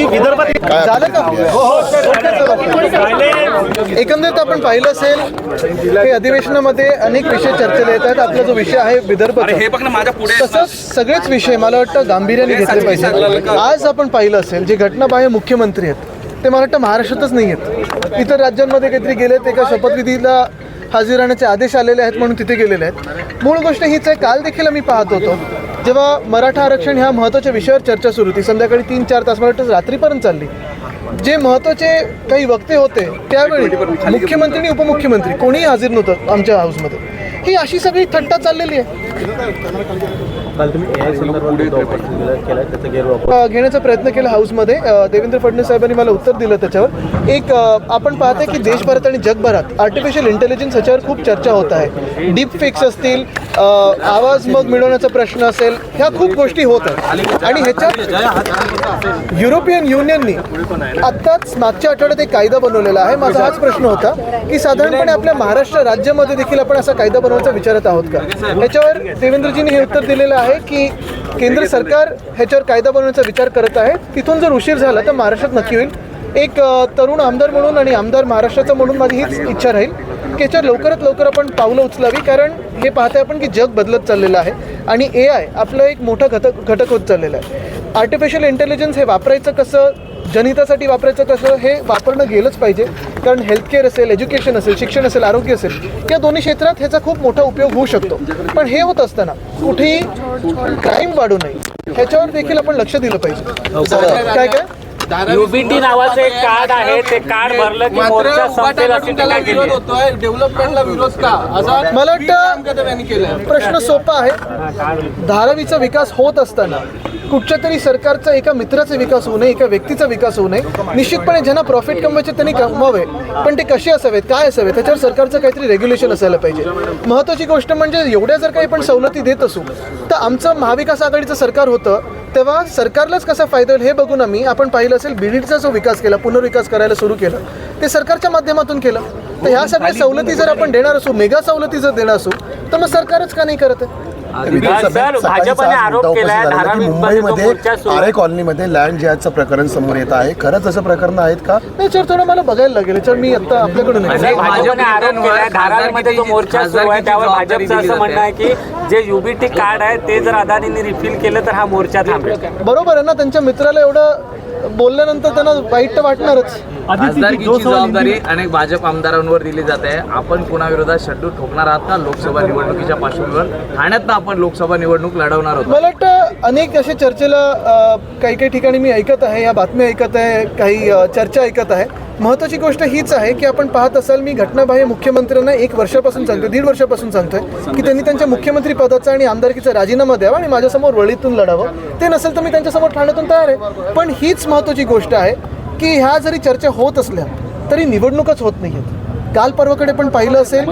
मी विदर्भात झालं का? एकंदरीत आपण पाहिलं असेल की अधिवेशनामध्ये अनेक विषय चर्चेला येतात. आपला जो विषय आहे विदर्भ, तसंच सगळेच विषय मला वाटतं गांभीर्याने घेतले पाहिजे. आज आपण पाहिलं असेल जे घटनाबाह्य मुख्यमंत्री आहेत ते मला वाटतं महाराष्ट्रातच नाही आहेत, इतर राज्यांमध्ये काहीतरी गेलेत, एका शपथविधीला हजर राहण्याचे आदेश आलेले आहेत म्हणून तिथे गेलेले आहेत. मूळ गोष्ट हीच आहे, काल देखील आम्ही पाहत होतो जेव्हा मराठा आरक्षण ह्या महत्त्वाच्या विषयावर चर्चा सुरू होती, संध्याकाळी 3-4 तास, मला वाटतं रात्रीपर्यंत चालली. जे महत्त्वाचे काही वक्ते होते त्यावेळी मुख्यमंत्री आणि उपमुख्यमंत्री कोणीही हजर नव्हतं आमच्या हाऊसमध्ये. ही अशी सगळी थट्टा चाललेली आहे. घेण्याचा प्रयत्न केला हाऊसमध्ये. देवेंद्र फडणवीस साहेबांनी मला उत्तर दिलं त्याच्यावर. एक आपण पाहते की देशभरात आणि जगभरात आर्टिफिशियल इंटेलिजन्स ह्याच्यावर खूप चर्चा होत आहे. डीप फेक्स असतील, आवाज मग मिळवण्याचा प्रश्न असेल, ह्या खूप गोष्टी होत आहेत. आणि ह्याच्यात युरोपियन युनियननी आत्ताच मागच्या आठवड्यात एक कायदा बनवलेला आहे. माझा हाच प्रश्न होता की साधारणपणे आपल्या महाराष्ट्र राज्यामध्ये देखील आपण असा कायदा बनवण्याचा विचारत आहोत का. ह्याच्यावर देवेंद्रजींनी हे उत्तर दिलेलं आहे की केंद्र सरकार ह्याच्यावर कायदा बनवण्याचा विचार करत आहे. तिथून जर उशीर झाला तर महाराष्ट्रात नक्की होईल. एक तरुण आमदार म्हणून आणि आमदार महाराष्ट्राचा म्हणून माझी हीच इच्छा राहील की याच्यावर लवकरात लवकर आपण पावलं उचलावी. कारण हे पाहते आपण की जग बदलत चाललेलं आहे आणि AI आपलं एक मोठा घटक होत चाललेला आहे. आर्टिफिशियल इंटेलिजन्स हे वापरायचं कसं, जनहितासाठी वापरायचं कसं, हे वापरणं गेलंच पाहिजे. कारण हेल्थकेअर असेल, एज्युकेशन असेल, शिक्षण असेल, आरोग्य असेल, या दोन्ही क्षेत्रात ह्याचा खूप मोठा उपयोग होऊ शकतो. पण हे होत असताना कुठेही क्राईम वाढू नये ह्याच्यावर देखील आपण लक्ष दिलं पाहिजे. काय काय UBT नावाचं एक कार्ड आहे, ते कार्ड भरलं की मोर्चा संपेल अशी टीका केली आहे. डेव्हलपमेंटला विरोध का? मला वाटतं प्रश्न सोपा आहे. धारावीचा विकास होत असताना कुठच्या तरी सरकारचा एका मित्राचा विकास होऊ नये, एका व्यक्तीचा विकास होऊ नये. निश्चितपणे ज्यांना प्रॉफिट कमवायचे त्यांनी कमवावे, पण ते कसे असावेत, काय असावेत, त्याच्यावर सरकारचं काहीतरी रेग्युलेशन असायला पाहिजे. महत्त्वाची गोष्ट म्हणजे एवढ्या जर काही आपण सवलती देत असू तर आमचं महाविकास आघाडीचं सरकार होतं तेव्हा सरकारलाच कसा फायदा होईल हे बघून आपण पाहिलं असेल BDचा जो विकास केला, पुनर्विकास करायला सुरू केलं, ते सरकारच्या माध्यमातून केलं. तर ह्या सगळ्या सवलती जर आपण देणार असू, मेगा सवलती जर देणार असू, तर मग सरकारच का नाही करत आहे? भाजपने आरोप केलाय मुंबईमध्ये आरे कॉलनीमध्ये लँड जिहादचं प्रकरण समोर येत आहे. खरंच असं प्रकरण आहेत का? याच्यावर थोडं मला बघायला लागेल. याच्यावर मी आता आपल्याकडून भाजपने आरोप केलाय. धारावीमध्ये जो मोर्चा सुरू आहे त्यावर भाजपचं असं म्हणणं आहे की जे UBT कार्ड आहे ते जर अदानींनी रिफिल केलं तर हा मोर्चा थांबेल. बरोबर आहे ना. त्यांच्या मित्राला एवढं बोलल्यानंतर त्यांना वाईट तर वाटणारच. खासदारकीची जबाबदारी अनेक भाजप आमदारांवर दिली जाते. आपण कुणाविरोधात शड्डू ठोकणार आहात का? लोकसभा निवडणुकीच्या पार्श्वभूमीवर ठाण्यात आपण लोकसभा निवडणूक लढवणार आहोत. मला वाटतं अनेक अशा चर्चेला काही ठिकाणी मी ऐकत आहे, या बातम्या ऐकत आहे, काही चर्चा ऐकत आहे. महत्त्वाची गोष्ट हीच आहे की आपण पाहत असाल मी घटनाबाह्य मुख्यमंत्र्यांना 1 वर्षापासून सांगतोय, 1.5 वर्षापासून सांगतोय की त्यांनी त्यांच्या मुख्यमंत्री पदाचा आणि आमदारकीचा राजीनामा द्यावा आणि माझ्यासमोर वळीतून लढावं. ते नसेल तर मी त्यांच्यासमोर ठाण्यातून तयार आहे. पण हीच महत्त्वाची गोष्ट आहे की ह्या जरी चर्चा होत असल्या तरी निवडणूकच होत नाही आहेत. काल परवाकडे पण पाहिलं असेल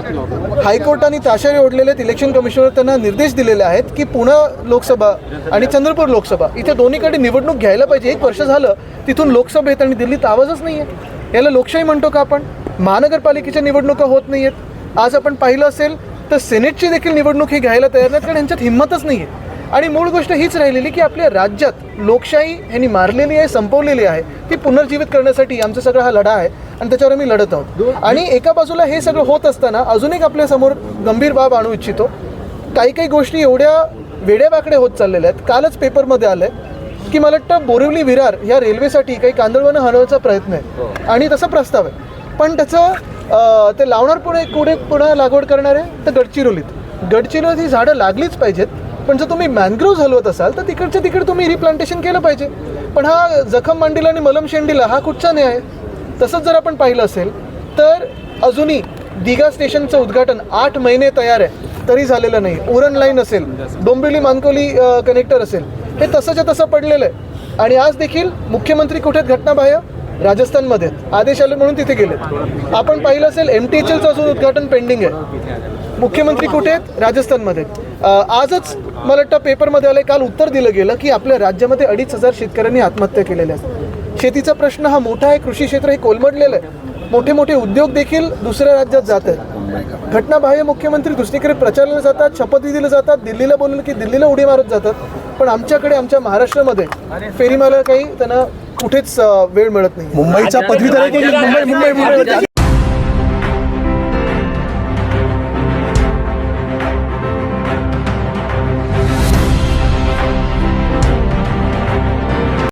हायकोर्टाने ताशारे ओढलेले इलेक्शन कमिशनर त्यांना निर्देश दिलेले आहेत की पुणे लोकसभा आणि चंद्रपूर लोकसभा इथे दोन्हीकडे निवडणूक घ्यायला पाहिजे. 1 वर्ष झालं तिथून लोकसभेत आणि दिल्लीत आवाजच नाही आहे. याला लोकशाही म्हणतो का आपण? महानगरपालिकेच्या निवडणुका होत नाही आहेत. आज आपण पाहिलं असेल तर सेनेटची देखील निवडणूक ही घ्यायला तयार नाहीत कारण यांच्यात हिंमतच नाही आहे. आणि मूळ गोष्ट हीच राहिलेली की आपल्या राज्यात लोकशाही ह्यांनी मारलेली आहे, संपवलेली आहे. ती पुनर्जीवित करण्यासाठी आमचा सगळा हा लढा आहे आणि त्याच्यावर आम्ही लढत आहोत. आणि एका बाजूला हे सगळं होत असताना अजून एक आपल्यासमोर गंभीर बाब आणू इच्छितो. काही गोष्टी एवढ्या वेड्यावाकड्या होत चाललेल्या आहेत. कालच पेपरमध्ये आलं आहे की मला वाटतं बोरिवली विरार ह्या रेल्वेसाठी काही कांदळवनं हलवायचा प्रयत्न आहे आणि तसा प्रस्ताव आहे. पण त्याचं ते लावणार पुढे लागवड करणार आहे तर गडचिरोलीत ही झाडं लागलीच पाहिजेत. पण जर तुम्ही मॅनग्रोव्ह हलवत असाल तर तिकडच्या तिकडे तुम्ही रिप्लांटेशन केलं पाहिजे. पण हा जखम मांडीला आणि मलम शेंडीला हा कुठचा न्याय? तसंच जर आपण पाहिलं असेल तर अजूनही दिघा स्टेशनचं उद्घाटन 8 महिने तयार आहे तरी झालेलं नाही. उरण लाईन असेल, डोंबिवली मानकोली कनेक्टर असेल, हे तसंच्या तसं पडलेलं आहे. आणि आज देखील मुख्यमंत्री कुठे आहेत? घटनाबाह्य राजस्थानमध्ये आदेश आले म्हणून तिथे गेले. आपण पाहिलं असेल MTHLचं अजून उद्घाटन पेंडिंग आहे. मुख्यमंत्री कुठे आहेत? राजस्थानमध्ये. आजच मला वाटतं पेपरमध्ये आलं, काल उत्तर दिलं गेलं की आपल्या राज्यामध्ये 2,500 शेतकऱ्यांनी आत्महत्या केलेल्या आहेत. शेतीचा प्रश्न हा मोठा आहे. कृषी क्षेत्र हे कोलमडलेलं आहे. मोठे मोठे उद्योग देखील दुसऱ्या राज्यात जात आहेत. घटनाबाह्य मुख्यमंत्री दुसरीकडे प्रचाराला जातात, शपथविधीला जातात, दिल्लीला बोललं की दिल्लीला उडी मारत जातात. पण आमच्याकडे आमच्या महाराष्ट्रामध्ये फेरीमाला काही त्यांना कुठेच वेळ मिळत नाही. मुंबईच्या पदवीधर मुंबई